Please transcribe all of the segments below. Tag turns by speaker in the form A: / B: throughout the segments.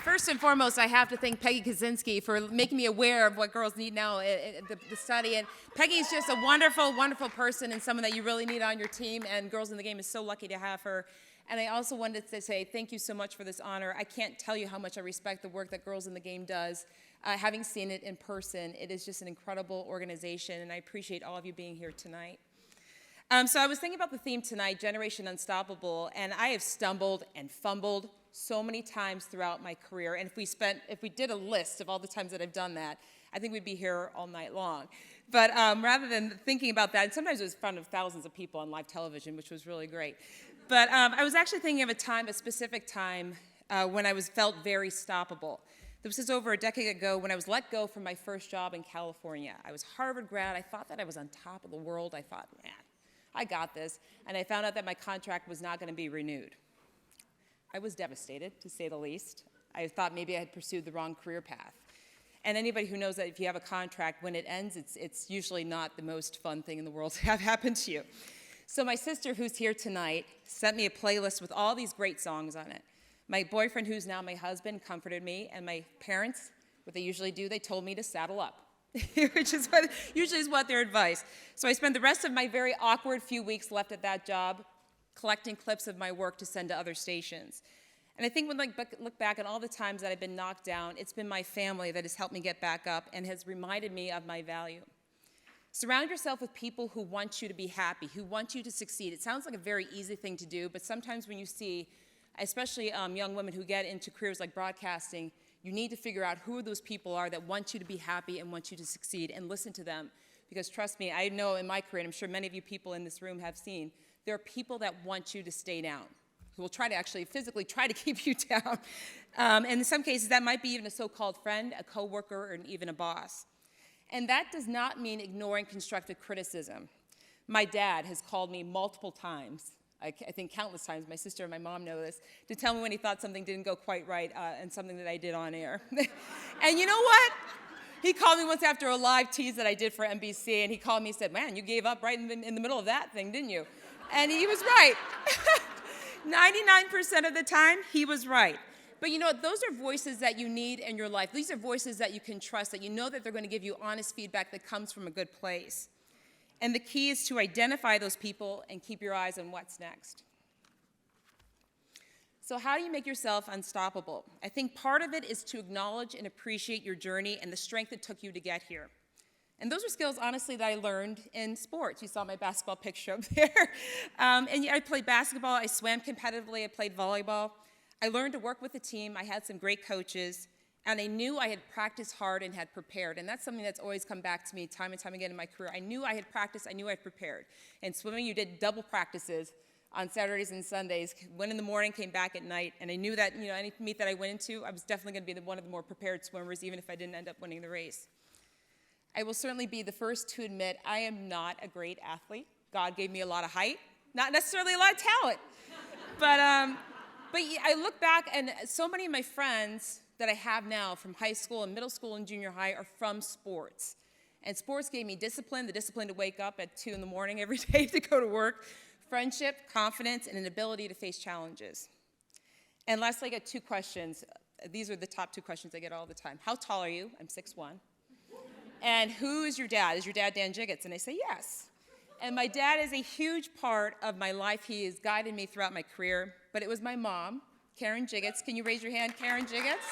A: First and foremost, I have to thank Peggy Kaczynski for making me aware of what girls need now, the study. And Peggy's just a wonderful, wonderful person and someone that you really need on your team, and Girls in the Game is so lucky to have her. And I also wanted to say thank you so much for this honor. I can't tell you how much I respect the work that Girls in the Game does. Having seen it in person, it is just an incredible organization, and I appreciate all of you being here tonight. So I was thinking about the theme tonight, Generation Unstoppable, and I have stumbled and fumbled so many times throughout my career. And if we did a list of all the times that I've done that, I think we'd be here all night long. But rather than thinking about that, and sometimes it was in front of thousands of people on live television, which was really great. But I was actually thinking of a specific time when I felt very stoppable. This was over a decade ago when I was let go from my first job in California. I was Harvard grad. I thought that I was on top of the world. I thought, man, I got this. And I found out that my contract was not going to be renewed. I was devastated, to say the least. I thought maybe I had pursued the wrong career path. And anybody who knows that if you have a contract, when it ends, it's usually not the most fun thing in the world to have happen to you. So my sister, who's here tonight, sent me a playlist with all these great songs on it. My boyfriend, who's now my husband, comforted me, and my parents, what they usually do, they told me to saddle up, which is usually is what their advice. So I spent the rest of my very awkward few weeks left at that job collecting clips of my work to send to other stations. And I think when I look back at all the times that I've been knocked down, it's been my family that has helped me get back up and has reminded me of my value. Surround yourself with people who want you to be happy, who want you to succeed. It sounds like a very easy thing to do, but sometimes when you see, especially young women who get into careers like broadcasting, you need to figure out who those people are that want you to be happy and want you to succeed, and listen to them. Because trust me, I know in my career, and I'm sure many of you people in this room have seen, there are people that want you to stay down, who will try to actually physically try to keep you down. And in some cases, that might be even a so-called friend, a coworker, or even a boss. And that does not mean ignoring constructive criticism. My dad has called me multiple times, I think countless times, my sister and my mom know this, to tell me when he thought something didn't go quite right and something that I did on air. And you know what? He called me once after a live tease that I did for NBC, and he called me and said, man, you gave up right in the middle of that thing, didn't you? And he was right. 99% of the time, he was right. But you know what? Those are voices that you need in your life. These are voices that you can trust, that you know that they're going to give you honest feedback that comes from a good place. And the key is to identify those people and keep your eyes on what's next. So how do you make yourself unstoppable? I think part of it is to acknowledge and appreciate your journey and the strength it took you to get here. And those are skills, honestly, that I learned in sports. You saw my basketball picture up there. And I played basketball. I swam competitively. I played volleyball. I learned to work with a team. I had some great coaches. And I knew I had practiced hard and had prepared. And that's something that's always come back to me time and time again in my career. I knew I had practiced. I knew I had prepared. In swimming, you did double practices on Saturdays and Sundays. Went in the morning, came back at night. And I knew that any meet that I went into, I was definitely going to be one of the more prepared swimmers, even if I didn't end up winning the race. I will certainly be the first to admit I am not a great athlete. God gave me a lot of height, not necessarily a lot of talent. But I look back, and so many of my friends that I have now from high school and middle school and junior high are from sports. And sports gave me discipline, the discipline to wake up at 2 in the morning every day to go to work, friendship, confidence, and an ability to face challenges. And lastly, I got 2 questions. These are the top 2 questions I get all the time. How tall are you? I'm 6'1". And who is your dad? Is your dad Dan Jiggetts? And I say, yes. And my dad is a huge part of my life. He has guided me throughout my career. But it was my mom, Karen Jiggetts. Can you raise your hand, Karen Jiggetts?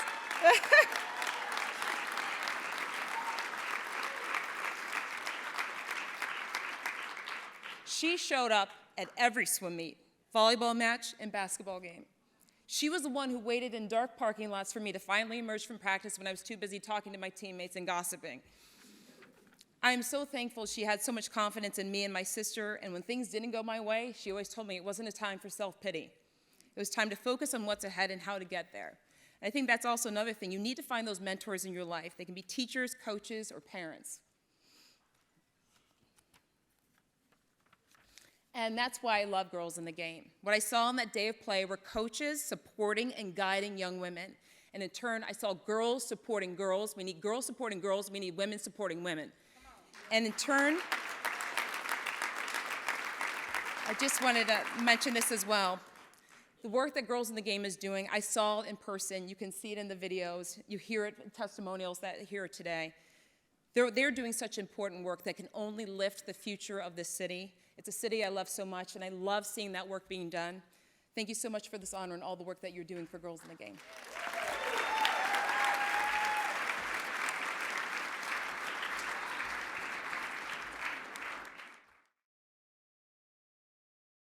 A: She showed up at every swim meet, volleyball match, and basketball game. She was the one who waited in dark parking lots for me to finally emerge from practice when I was too busy talking to my teammates and gossiping. I am so thankful she had so much confidence in me and my sister, and when things didn't go my way, she always told me it wasn't a time for self-pity. It was time to focus on what's ahead and how to get there. And I think that's also another thing. You need to find those mentors in your life. They can be teachers, coaches, or parents. And that's why I love Girls in the Game. What I saw on that day of play were coaches supporting and guiding young women. And in turn, I saw girls supporting girls. We need girls supporting girls. We need women supporting women. And in turn, I just wanted to mention this as well. The work that Girls in the Game is doing, I saw it in person. You can see it in the videos. You hear it in testimonials that here today. They're doing such important work that can only lift the future of this city. It's a city I love so much, and I love seeing that work being done. Thank you so much for this honor and all the work that you're doing for Girls in the Game.